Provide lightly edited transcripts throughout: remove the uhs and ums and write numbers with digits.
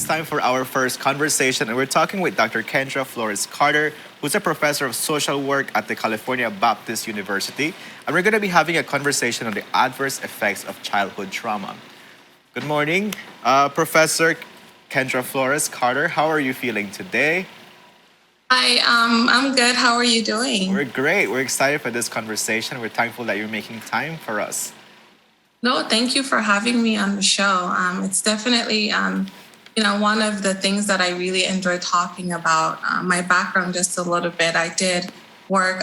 It's time for our first conversation, and we're talking with Dr. Kendra Flores Carter, who's a professor of social work at the California Baptist University. And we're going to be having a conversation on the adverse effects of childhood trauma. Good morning, Professor Kendra Flores Carter. How are you feeling today? Hi, I'm good. How are you doing? We're great. We're excited for this conversation. We're thankful that you're making time for us. No, thank you for having me on the show. It's definitely, one of the things that I really enjoy talking about. My background, just a little bit. I did work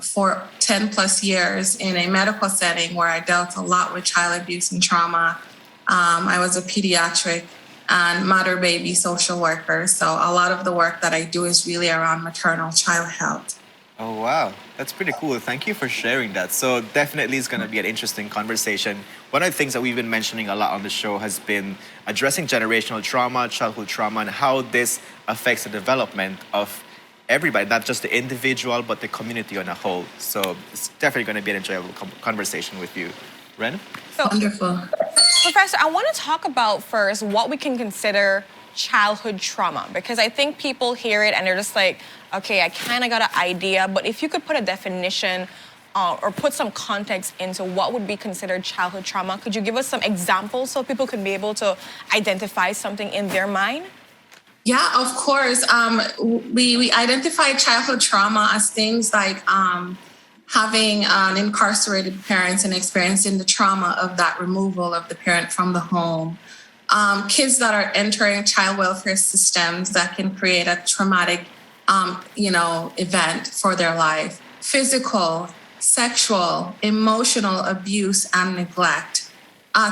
for 10 plus years in a medical setting where I dealt a lot with child abuse and trauma. I was a pediatric and mother baby social worker. So a lot of the work that I do is really around maternal child health. Oh, wow. That's pretty cool. Thank you for sharing that. So definitely it's going to be an interesting conversation. One of the things that we've been mentioning a lot on the show has been addressing generational trauma, childhood trauma, and how this affects the development of everybody, not just the individual, but the community on a whole. So it's definitely going to be an enjoyable conversation with you. Ren? So, wonderful. Professor, I want to talk about first what we can consider childhood trauma, because I think people hear it and they're just like, okay, I kind of got an idea, but if you could put a definition or put some context into what would be considered childhood trauma, could you give us some examples so people can be able to identify something in their mind? Yeah, of course. We identify childhood trauma as things like having an incarcerated parents and experiencing the trauma of that removal of the parent from the home. Kids that are entering child welfare systems that can create a traumatic, event for their life. Physical, sexual, emotional abuse and neglect.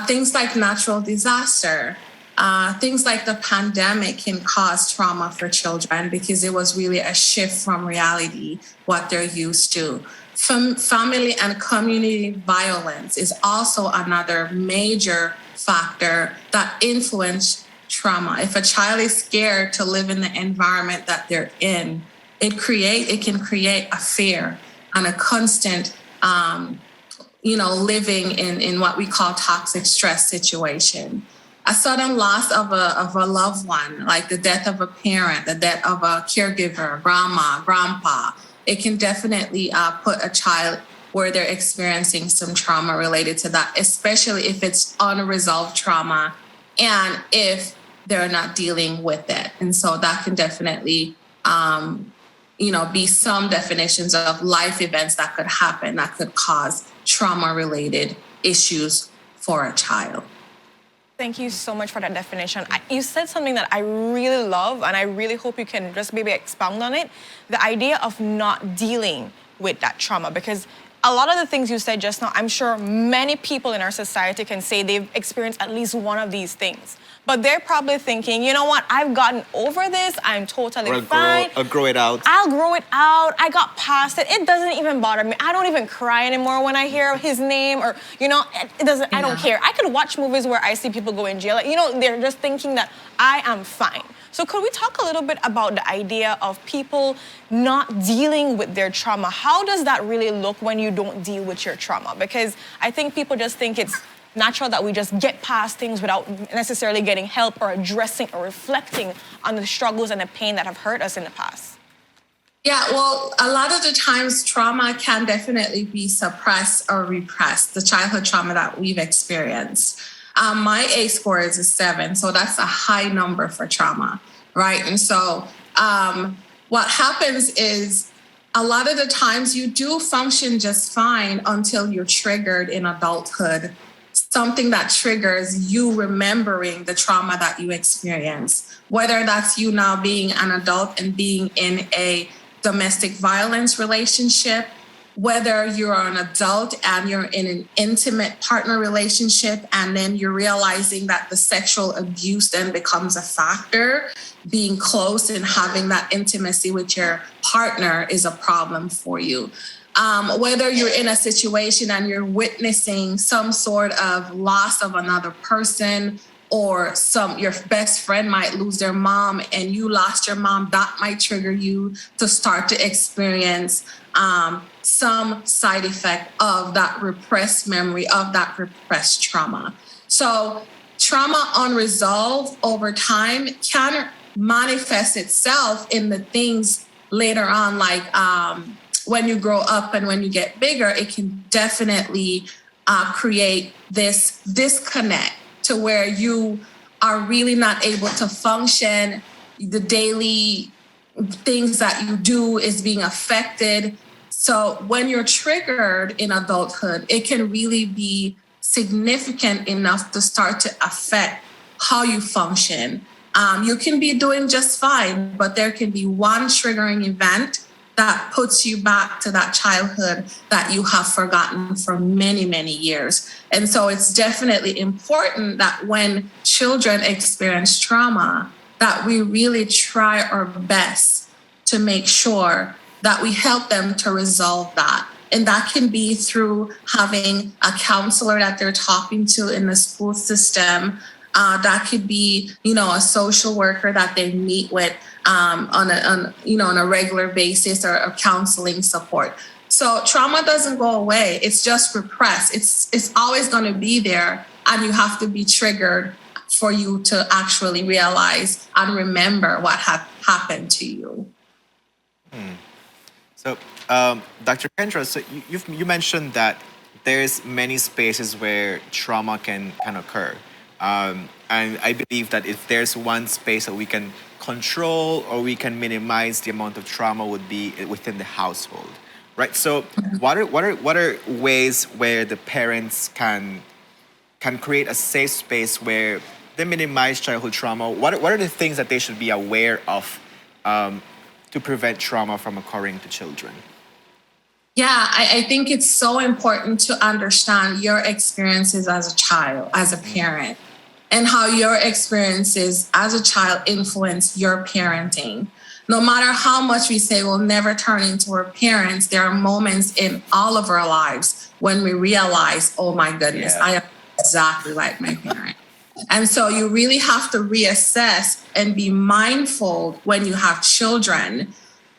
Things like natural disaster. Things like the pandemic can cause trauma for children because it was really a shift from reality, what they're used to. Family and community violence is also another major factor that influence trauma. If a child is scared to live in the environment that they're in, it can create a fear and a constant, living in what we call toxic stress situation. A sudden loss of a loved one, like the death of a parent, the death of a caregiver, grandma, grandpa, it can definitely put a child where they're experiencing some trauma related to that, especially if it's unresolved trauma and if they're not dealing with it. And so that can definitely, be some definitions of life events that could happen that could cause trauma-related issues for a child. Thank you so much for that definition. You said something that I really love, and I really hope you can just maybe expound on it. The idea of not dealing with that trauma, because a lot of the things you said just now, I'm sure many people in our society can say they've experienced at least one of these things. But they're probably thinking, you know what, I've gotten over this, I'm totally fine. I'll grow it out. I'll grow it out, I got past it. It doesn't even bother me. I don't even cry anymore when I hear his name or, it doesn't, I don't care. I could watch movies where I see people go in jail. They're just thinking that I am fine. So could we talk a little bit about the idea of people not dealing with their trauma? How does that really look when you don't deal with your trauma? Because I think people just think it's natural that we just get past things without necessarily getting help or addressing or reflecting on the struggles and the pain that have hurt us in the past. Yeah, well, a lot of the times trauma can definitely be suppressed or repressed, the childhood trauma that we've experienced. My A score is a 7, so that's a high number for trauma, right? And so what happens is a lot of the times you do function just fine until you're triggered in adulthood, something that triggers you remembering the trauma that you experienced, whether that's you now being an adult and being in a domestic violence relationship, whether you're an adult and you're in an intimate partner relationship, and then you're realizing that the sexual abuse then becomes a factor, being close and having that intimacy with your partner is a problem for you. Whether you're in a situation and you're witnessing some sort of loss of another person, or your best friend might lose their mom and you lost your mom, that might trigger you to start to experience some side effect of that repressed memory, of that repressed trauma. So trauma unresolved over time can manifest itself in the things later on, like when you grow up and when you get bigger, it can definitely create this disconnect to where you are really not able to function. The daily things that you do is being affected. So when you're triggered in adulthood, it can really be significant enough to start to affect how you function. You can be doing just fine, but there can be one triggering event that puts you back to that childhood that you have forgotten for many, many years. And so it's definitely important that when children experience trauma, that we really try our best to make sure that we help them to resolve that. And that can be through having a counselor that they're talking to in the school system. That could be, a social worker that they meet with on a regular basis, or a counseling support. So trauma doesn't go away; it's just repressed. It's always going to be there, and you have to be triggered for you to actually realize and remember what had happened to you. So, Dr. Kendra, so you mentioned that there's many spaces where trauma can occur. And I believe that if there's one space that we can control or we can minimize the amount of trauma would be within the household, right? So, what are ways where the parents can create a safe space where they minimize childhood trauma? What are the things that they should be aware of to prevent trauma from occurring to children? Yeah, I think it's so important to understand your experiences as a child, as a parent, and how your experiences as a child influence your parenting. No matter how much we say we'll never turn into our parents, there are moments in all of our lives when we realize, oh my goodness, I am exactly like my parent. And so you really have to reassess and be mindful when you have children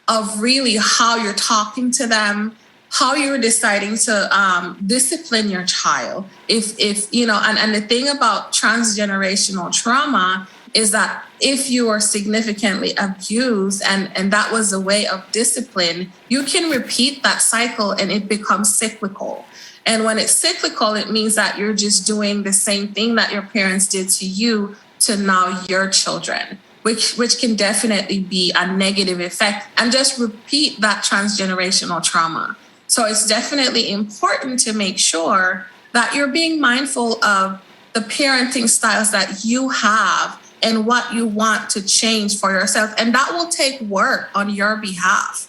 of really how you're talking to them, how you're deciding to discipline your child. If and the thing about transgenerational trauma is that if you are significantly abused and that was a way of discipline, you can repeat that cycle and it becomes cyclical. And when it's cyclical, it means that you're just doing the same thing that your parents did to you to now your children, which can definitely be a negative effect, and just repeat that transgenerational trauma. So it's definitely important to make sure that you're being mindful of the parenting styles that you have and what you want to change for yourself. And that will take work on your behalf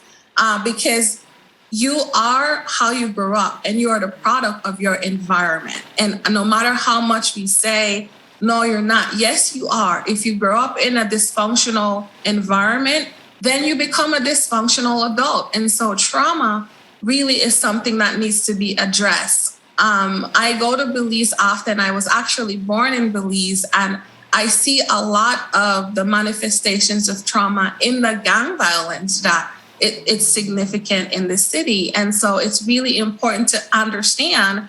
because you are how you grew up and you are the product of your environment. And no matter how much we say, no, you're not. Yes, you are. If you grow up in a dysfunctional environment, then you become a dysfunctional adult. And so trauma really is something that needs to be addressed. I go to Belize often. I was actually born in Belize, and I see a lot of the manifestations of trauma in the gang violence that it's significant in the city. And so it's really important to understand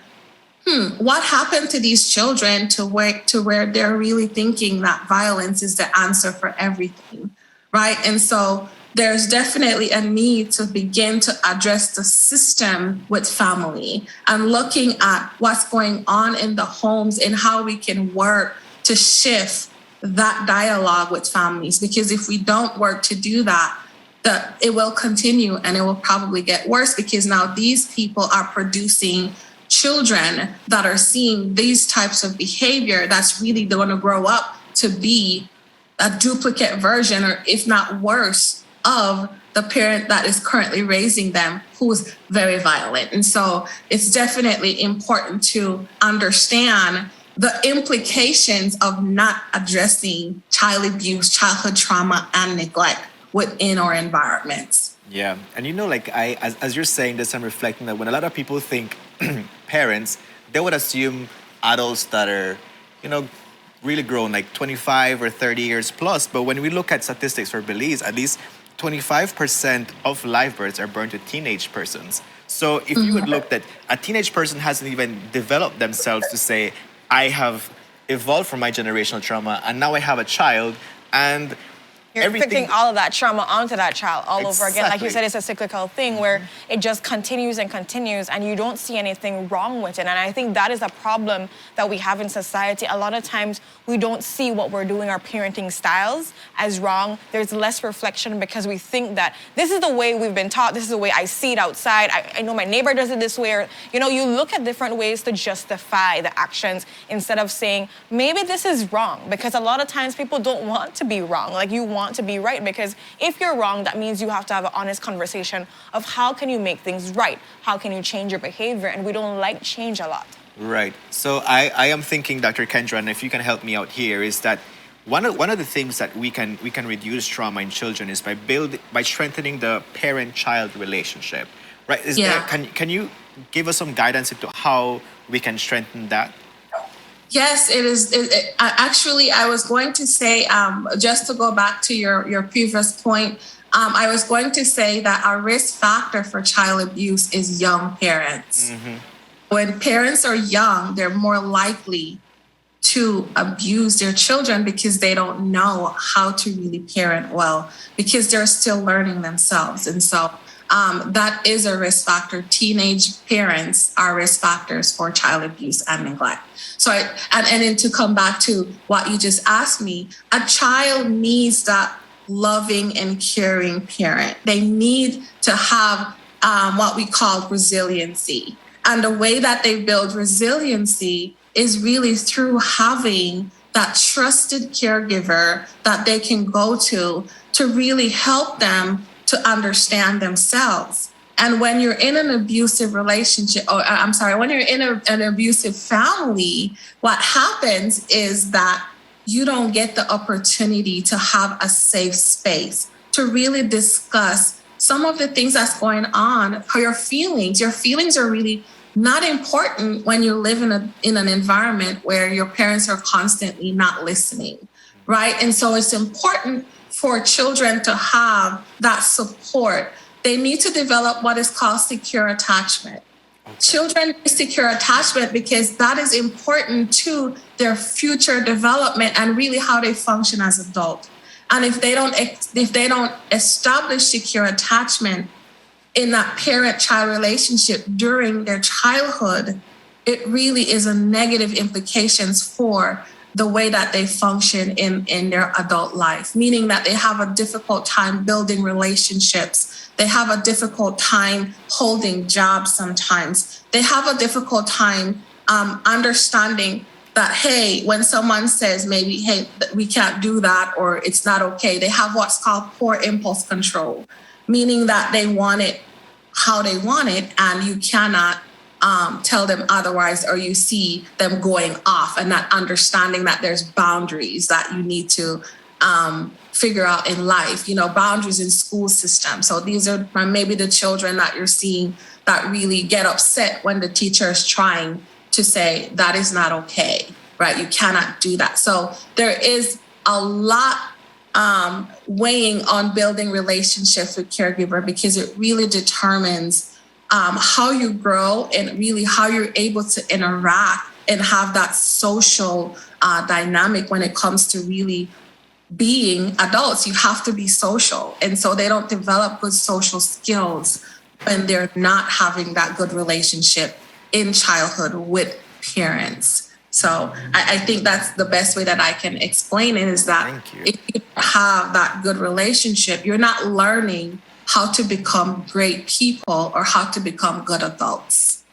what happened to these children to where they're really thinking that violence is the answer for everything, right? And so there's definitely a need to begin to address the system with family and looking at what's going on in the homes and how we can work to shift that dialogue with families. Because if we don't work to do that, it will continue and it will probably get worse, because now these people are producing children that are seeing these types of behavior that's really going to grow up to be a duplicate version, or if not worse, of the parent that is currently raising them, who's very violent. And so it's definitely important to understand the implications of not addressing child abuse, childhood trauma, and neglect within our environments. Yeah, and as you're saying this, I'm reflecting that when a lot of people think parents, they would assume adults that are, really grown, like 25 or 30 years plus. But when we look at statistics for Belize, at least 25% of live births are born to teenage persons. So if you would look that a teenage person hasn't even developed themselves to say, I have evolved from my generational trauma, and now I have a child, and You're inflicting all of that trauma onto that child all over again. Like you Exactly. said, it's a cyclical thing where it just continues and continues, and you don't see anything wrong with it. And I think that is a problem that we have in society. A lot of times we don't see what we're doing, our parenting styles, as wrong. There's less reflection because we think that this is the way we've been taught, this is the way I see it outside. I know my neighbor does it this way. Or, you know, you look at different ways to justify the actions instead of saying, maybe this is wrong. Because a lot of times people don't want to be wrong. Like, you want to be right, because if you're wrong, that means you have to have an honest conversation of how can you make things right? How can you change your behavior? And we don't like change a lot. Right. So I am thinking, Dr. Kendra, and if you can help me out here, is that one of the things that we can reduce trauma in children is by strengthening the parent-child relationship. Right? Can you give us some guidance into how we can strengthen that? Yes, it is. Actually, I was going to say, just to go back to your previous point, I was going to say that our risk factor for child abuse is young parents. When parents are young, they're more likely to abuse their children because they don't know how to really parent well, because they're still learning themselves. And so that is a risk factor. Teenage parents are risk factors for child abuse and neglect. So, and then to come back to what you just asked me, a child needs that loving and caring parent. They need to have what we call resiliency. And the way that they build resiliency is really through having that trusted caregiver that they can go to really help them to understand themselves. And when you're in an abusive relationship, when you're in an abusive family, what happens is that you don't get the opportunity to have a safe space to really discuss some of the things that's going on, how your feelings are really not important when you live in an environment where your parents are constantly not listening, right? And so it's important for children to have that support. They need to develop what is called secure attachment. Okay. Children need secure attachment because that is important to their future development and really how they function as adults. And if they don't establish secure attachment in that parent-child relationship during their childhood, it really is a negative implications for the way that they function in their adult life, meaning that they have a difficult time building relationships. They have a difficult time holding jobs sometimes. They have a difficult time understanding that, hey, when someone says maybe, hey, we can't do that or it's not okay, they have what's called poor impulse control, meaning that they want it how they want it and you cannot tell them otherwise, or you see them going off and not understanding that there's boundaries that you need to figure out in life, boundaries in school system. So these are maybe the children that you're seeing that really get upset when the teacher is trying to say that is not okay, right? You cannot do that. So there is a lot weighing on building relationships with caregiver because it really determines how you grow and really how you're able to interact and have that social dynamic when it comes to really being adults. You have to be social. And so they don't develop good social skills when they're not having that good relationship in childhood with parents. So I think that's the best way that I can explain it, is that if you have that good relationship, you're not learning how to become great people or how to become good adults.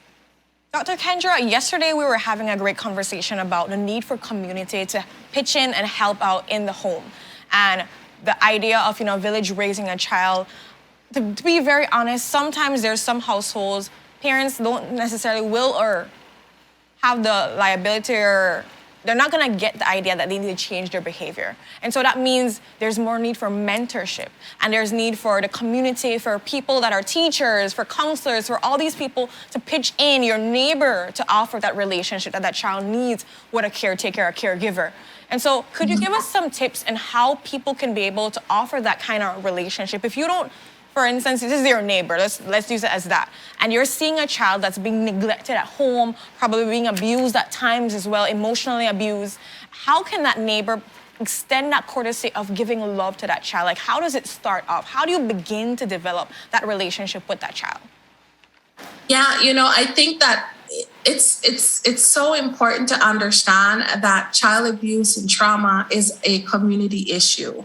Dr. Kendra, yesterday we were having a great conversation about the need for community to pitch in and help out in the home. And the idea of, village raising a child. To be very honest, sometimes there's some households, parents don't necessarily will or have the liability, or they're not gonna get the idea that they need to change their behavior. And so that means there's more need for mentorship, and there's need for the community, for people that are teachers, for counselors, for all these people to pitch in, your neighbor, to offer that relationship that child needs with a caretaker, a caregiver. And so could you give us some tips on how people can be able to offer that kind of relationship? If you don't for instance, this is your neighbor, let's use it as that, and you're seeing a child that's being neglected at home, probably being abused at times as well, emotionally abused, how can that neighbor extend that courtesy of giving love to that child? Like, how does it start off? How do you begin to develop that relationship with that child? Yeah, I think that it's so important to understand that child abuse and trauma is a community issue.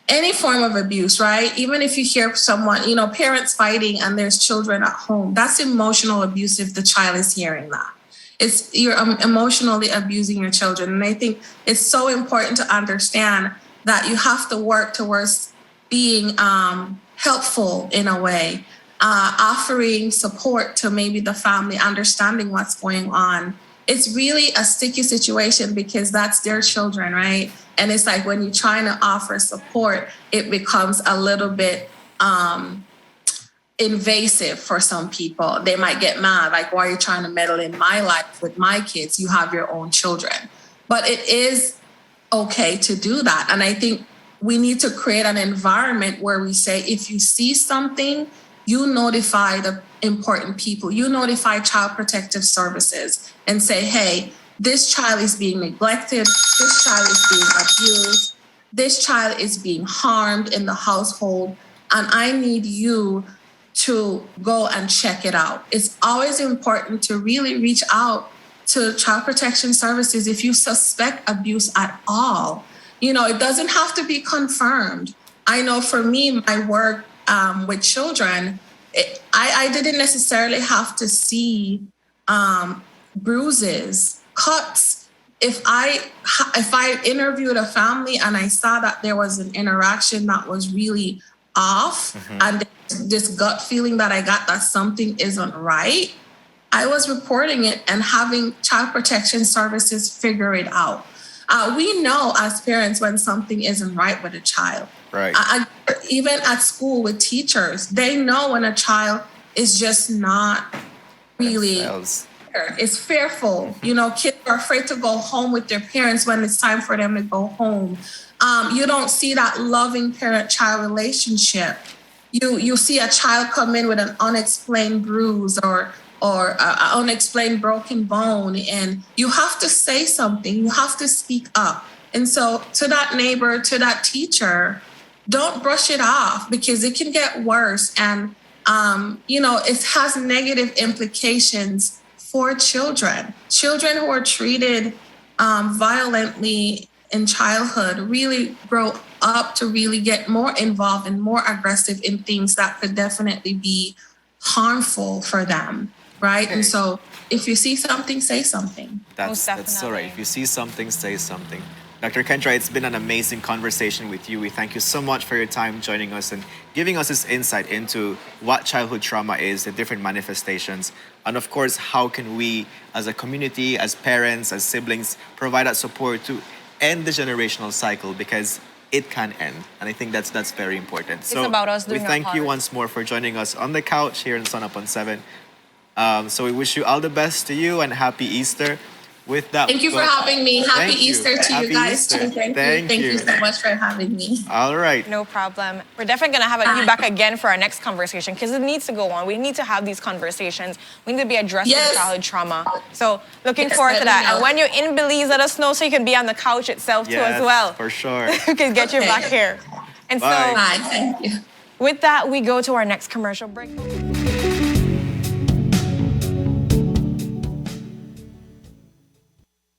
Any form of abuse, right? Even if you hear someone, parents fighting and there's children at home, that's emotional abuse if the child is hearing that. You're emotionally abusing your children. And I think it's so important to understand that you have to work towards being helpful in a way, offering support to maybe the family, understanding what's going on. It's really a sticky situation because that's their children, right? And it's like when you're trying to offer support, it becomes a little bit invasive for some people. They might get mad, like, why are you trying to meddle in my life with my kids? You have your own children. But it is okay to do that. And I think we need to create an environment where we say, if you see something, you notify the important people, you notify Child Protective Services and say, hey, this child is being neglected, this child is being abused, this child is being harmed in the household, and I need you to go and check it out. It's always important to really reach out to Child Protection Services if you suspect abuse at all. It doesn't have to be confirmed. I know for me, my work with children, I didn't necessarily have to see bruises, cuts. If I interviewed a family and I saw that there was an interaction that was really off, and this gut feeling that I got that something isn't right, I was reporting it and having Child Protection Services figure it out. We know as parents when something isn't right with a child. Right. Even at school with teachers, they know when a child is just not really, it's fearful. Kids are afraid to go home with their parents when it's time for them to go home. You don't see that loving parent-child relationship. You see a child come in with an unexplained bruise or an unexplained broken bone, and you have to say something. You have to speak up. And so to that neighbor, to that teacher, don't brush it off because it can get worse. And, it has negative implications for children. Children who are treated violently in childhood really grow up to really get more involved and more aggressive in things that could definitely be harmful for them, right? And so if you see something, say something. That's so right. If you see something, say something. Dr. Kendra, it's been an amazing conversation with you. We thank you so much for your time joining us and giving us this insight into what childhood trauma is, the different manifestations, and of course, how can we as a community, as parents, as siblings, provide that support to end the generational cycle, because it can end. And I think that's very important. It's about us doing we thank our part. you once more for joining us on the couch here in Sun Up on 7. So we wish you all the best to you and happy Easter. With that, thank you for having me. Happy Easter to Happy you guys Easter. too. Thank you so much for having me. All right. No problem. We're definitely going to have you back again for our next conversation because it needs to go on. We need to have these conversations. We need to be addressing childhood trauma. So looking forward to that. And when you're in Belize, let us know so you can be on the couch itself too as well. For sure. We can get you back here. And Bye. so Bye. Thank you. with that, we go to our next commercial break.